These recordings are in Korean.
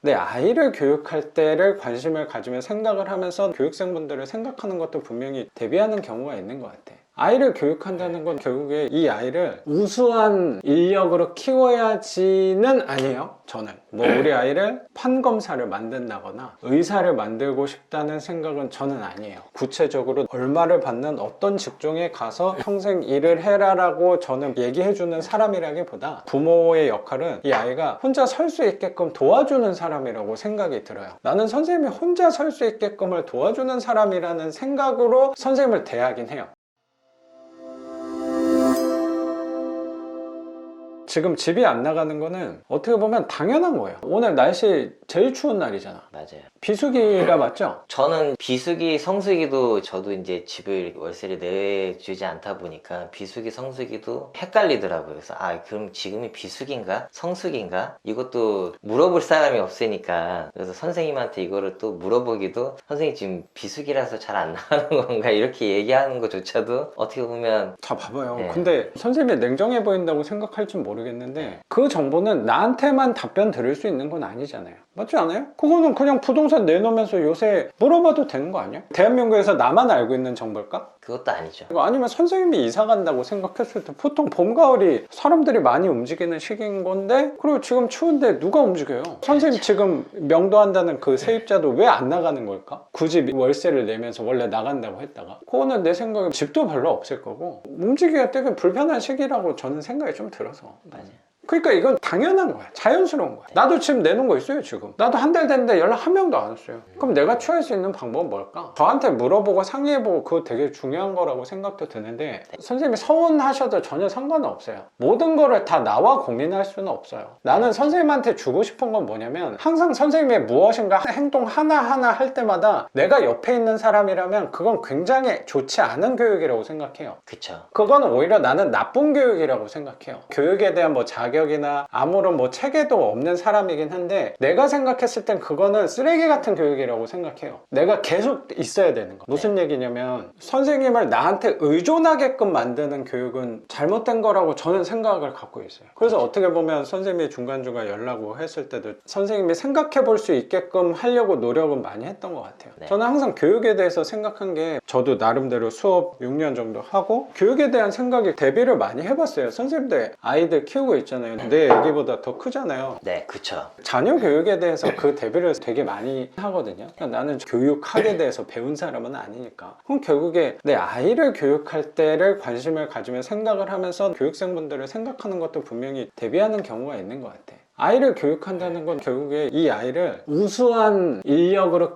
내 아이를 교육할 때를 관심을 가지며 생각을 하면서 교육생분들을 생각하는 것도 분명히 대비하는 경우가 있는 것 같아. 아이를 교육한다는 건 결국에 이 아이를 우수한 인력으로 키워야지는 아니에요. 저는 우리 아이를 판검사를 만든다거나 의사를 만들고 싶다는 생각은 저는 아니에요. 구체적으로 얼마를 받는 어떤 직종에 가서 평생 일을 해라 라고 저는 얘기해주는 사람이라기보다 부모의 역할은 이 아이가 혼자 설 수 있게끔 도와주는 사람이라고 생각이 들어요. 나는 선생님이 혼자 설 수 있게끔을 도와주는 사람이라는 생각으로 선생님을 대하긴 해요. 지금 집이 안 나가는 거는 어떻게 보면 당연한 거예요. 오늘 날씨 제일 추운 날이잖아. 맞아요. 비수기가 맞죠? 저는 비수기, 성수기도 저도 이제 집을 월세를 내주지 않다 보니까 비수기, 성수기도 헷갈리더라고요. 그래서 그럼 지금이 비수기인가? 성수기인가? 이것도 물어볼 사람이 없으니까 그래서 선생님한테 이거를 또 물어보기도 선생님 지금 비수기라서 잘 안 나가는 건가? 이렇게 얘기하는 것조차도 어떻게 보면 자 봐봐요. 네. 근데 선생님이 냉정해 보인다고 생각할지 모르겠는데 그 정보는 나한테만 답변 드릴 수 있는 건 아니잖아요. 맞지 않아요? 그거는 그냥 부동산 내놓으면서 요새 물어봐도 되는 거 아니야? 대한민국에서 나만 알고 있는 정보일까? 그것도 아니죠. 아니면 선생님이 이사 간다고 생각했을 때 보통 봄, 가을이 사람들이 많이 움직이는 시기인 건데 그리고 지금 추운데 누가 움직여요? 선생님 지금 명도한다는 그 세입자도 왜 안 나가는 걸까? 굳이 월세를 내면서 원래 나간다고 했다가 그거는 내 생각에 집도 별로 없을 거고 움직이기가 되게 불편한 시기라고 저는 생각이 좀 들어서. 맞아요. 그러니까 이건 당연한 거야. 자연스러운 거야. 나도 지금 내놓은 거 있어요 지금. 나도 한 달 됐는데 연락 한 명도 안 왔어요. 그럼 내가 취할 수 있는 방법은 뭘까? 저한테 물어보고 상의해보고 그거 되게 중요한 거라고 생각도 드는데 선생님이 서운하셔도 전혀 상관은 없어요. 모든 거를 다 나와 고민할 수는 없어요. 나는 선생님한테 주고 싶은 건 뭐냐면 항상 선생님의 무엇인가 행동 하나하나 할 때마다 내가 옆에 있는 사람이라면 그건 굉장히 좋지 않은 교육이라고 생각해요. 그쵸. 그거는 오히려 나는 나쁜 교육이라고 생각해요. 교육에 대한 자격이나 아무런 체계도 없는 사람이긴 한데 내가 생각했을 땐 그거는 쓰레기 같은 교육이라고 생각해요. 내가 계속 있어야 되는 거. 무슨 얘기냐면 선생님을 나한테 의존하게끔 만드는 교육은 잘못된 거라고 저는 생각을 갖고 있어요. 그래서 어떻게 보면 선생님이 중간중간 연락을 했을 때도 선생님이 생각해 볼 수 있게끔 하려고 노력은 많이 했던 것 같아요. 저는 항상 교육에 대해서 생각한 게 저도 나름대로 수업 6년 정도 하고 교육에 대한 생각이 대비를 많이 해봤어요. 선생님들 아이들 키우고 있잖아요. 내 애기보다 더 크잖아요. 네, 그쵸. 자녀 교육에 대해서 그 대비를 되게 많이 하거든요. 그러니까 나는 교육학에 대해서 배운 사람은 아니니까. 그럼 결국에 내 아이를 교육할 때를 관심을 가지며 생각을 하면서 교육생분들을 생각하는 것도 분명히 대비하는 경우가 있는 것 같아. 아이를 교육한다는 건 결국에 이 아이를 우수한 인력으로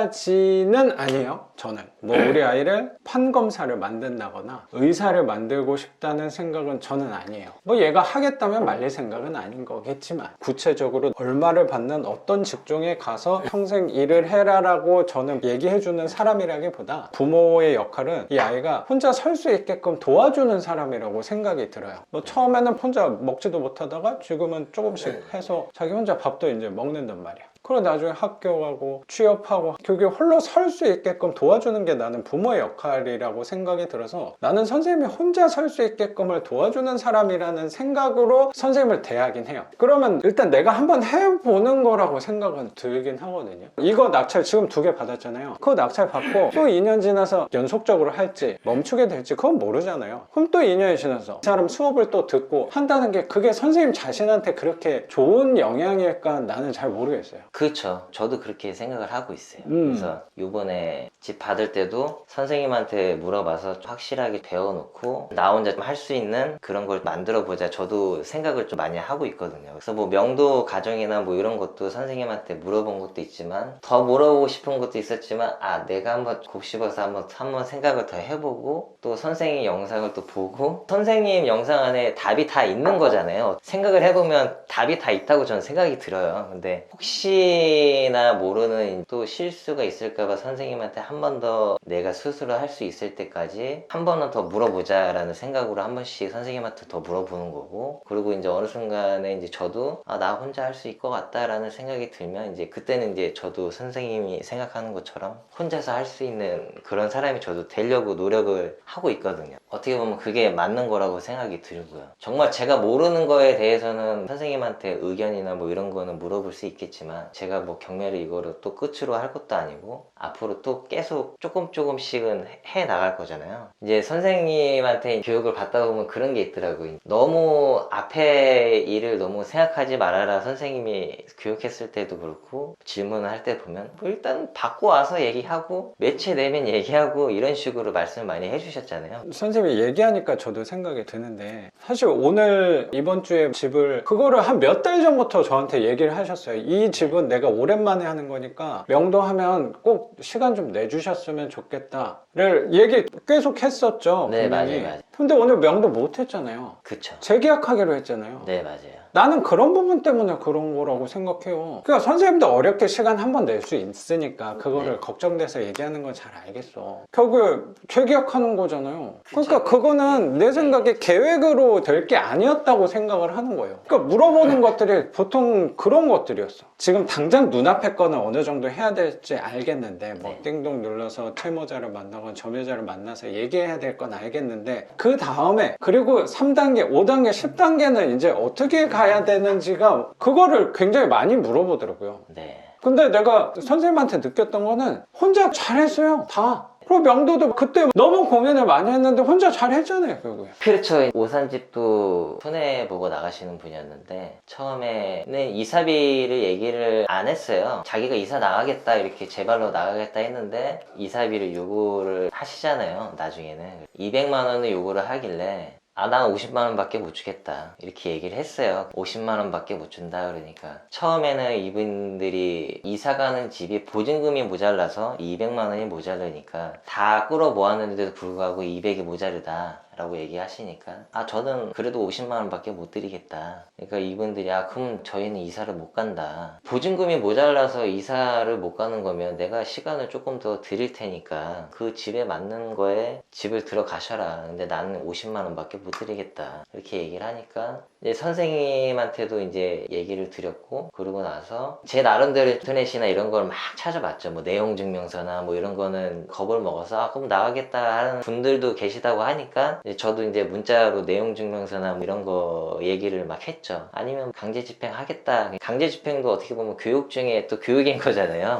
키워야지는 아니에요. 저는 우리 아이를 판검사를 만든다거나 의사를 만들고 싶다는 생각은 저는 아니에요. 얘가 하겠다면 말릴 생각은 아닌 거겠지만 구체적으로 얼마를 받는 어떤 직종에 가서 평생 일을 해라 라고 저는 얘기해주는 사람이라기보다 부모의 역할은 이 아이가 혼자 설 수 있게끔 도와주는 사람이라고 생각이 들어요. 처음에는 혼자 먹지도 못하다가 지금은 조금씩 해서 자기 혼자 밥도 이제 먹는단 말이야. 그리고 나중에 학교 가고 취업하고 결국에 홀로 설 수 있게끔 도와주는 게 나는 부모의 역할이라고 생각이 들어서 나는 선생님이 혼자 설 수 있게끔을 도와주는 사람이라는 생각으로 선생님을 대하긴 해요. 그러면 일단 내가 한번 해보는 거라고 생각은 들긴 하거든요. 이거 낙찰 지금 2개 받았잖아요. 그거 낙찰 받고 또 2년 지나서 연속적으로 할지 멈추게 될지 그건 모르잖아요. 그럼 또 2년이 지나서 이 사람 수업을 또 듣고 한다는 게 그게 선생님 자신한테 그렇게 좋은 영향일까 나는 잘 모르겠어요. 그렇죠. 저도 그렇게 생각을 하고 있어요. 그래서 요번에 집 받을 때도 선생님한테 물어봐서 확실하게 배워놓고 나 혼자 좀 할 수 있는 그런 걸 만들어 보자. 저도 생각을 좀 많이 하고 있거든요. 그래서 명도 가정이나 이런 것도 선생님한테 물어본 것도 있지만 더 물어보고 싶은 것도 있었지만 내가 한번 곱씹어서 한번 생각을 더 해보고 또 선생님 영상을 또 보고 선생님 영상 안에 답이 다 있는 거잖아요. 생각을 해보면 답이 다 있다고 저는 생각이 들어요. 근데 혹시나 모르는 또 실수가 있을까봐 선생님한테 한 번 더 내가 스스로 할 수 있을 때까지 한 번은 더 물어보자 라는 생각으로 한 번씩 선생님한테 더 물어보는 거고, 그리고 이제 어느 순간에 이제 저도 나 혼자 할 수 있을 것 같다 라는 생각이 들면 이제 그때는 이제 저도 선생님이 생각하는 것처럼 혼자서 할 수 있는 그런 사람이 저도 되려고 노력을 하고 있거든요. 어떻게 보면 그게 맞는 거라고 생각이 들고요. 정말 제가 모르는 거에 대해서는 선생님한테 의견이나 뭐 이런 거는 물어볼 수 있겠지만 제가 뭐 경매를 이거를 또 끝으로 할 것도 아니고 앞으로 또 계속 조금씩은 해 나갈 거잖아요. 이제 선생님한테 교육을 받다 보면 그런 게 있더라고요. 너무 앞에 일을 너무 생각하지 말아라 선생님이 교육했을 때도 그렇고 질문을 할 때 보면 뭐 일단 받고 와서 얘기하고 매체 내면 얘기하고 이런 식으로 말씀을 많이 해주셨잖아요. 선생님이 얘기하니까 저도 생각이 드는데 사실 오늘 이번 주에 집을 그거를 한 몇 달 전부터 저한테 얘기를 하셨어요. 이 집은 내가 오랜만에 하는 거니까 명도하면 꼭 시간 좀 내주셨으면 좋겠다를 얘기 계속 했었죠. 네, 분명히. 맞아요. 근데 오늘 명도 못 했잖아요. 그쵸. 재계약하기로 했잖아요. 네, 맞아요. 나는 그런 부분 때문에 그런 거라고 생각해요. 그러니까 선생님도 어렵게 시간 한 번 낼 수 있으니까 그거를 네. 걱정돼서 얘기하는 건 잘 알겠어. 결국에 재계약하는 거잖아요. 그러니까 그거는 내 생각에 계획으로 될 게 아니었다고 생각을 하는 거예요. 그러니까 물어보는 것들이 보통 그런 것들이었어. 지금 당장 눈앞에 거는 어느 정도 해야 될지 알겠는데 뭐 네. 띵동 눌러서 채무자를 만나거나 점유자를 만나서 얘기해야 될 건 알겠는데 그 다음에 그리고 3단계, 5단계, 10단계는 이제 어떻게 가야 되는지가 그거를 굉장히 많이 물어보더라고요. 네. 근데 내가 선생님한테 느꼈던 거는 혼자 잘했어요. 다. 그리고 명도도 그때 너무 고민을 많이 했는데 혼자 잘했잖아요, 결국에. 그렇죠. 오산집도 손해보고 나가시는 분이었는데 처음에는 이사비를 얘기를 안 했어요. 자기가 이사 나가겠다 이렇게 제 발로 나가겠다 했는데 이사비를 요구를 하시잖아요. 나중에는 200만 원을 요구를 하길래 난 50만 원밖에 못 주겠다 이렇게 얘기를 했어요. 50만 원밖에 못 준다 그러니까 처음에는 이분들이 이사 가는 집이 보증금이 모자라서 200만 원이 모자르니까 다 끌어 모았는데도 불구하고 200이 모자르다 라고 얘기하시니까 저는 그래도 50만 원밖에 못 드리겠다. 그러니까 이분들이 그럼 저희는 이사를 못 간다. 보증금이 모자라서 이사를 못 가는 거면 내가 시간을 조금 더 드릴 테니까 그 집에 맞는 거에 집을 들어가셔라. 근데 나는 50만 원밖에 못 드리겠다. 이렇게 얘기를 하니까 이제 선생님한테도 이제 얘기를 드렸고 그러고 나서 제 나름대로 인터넷이나 이런 걸 막 찾아봤죠. 뭐 내용 증명서나 뭐 이런 거는 겁을 먹어서 그럼 나가겠다 하는 분들도 계시다고 하니까 저도 이제 문자로 내용 증명서나 뭐 이런 거 얘기를 막 했죠. 아니면 강제 집행하겠다. 강제 집행도 어떻게 보면 교육 중에 또 교육인 거잖아요.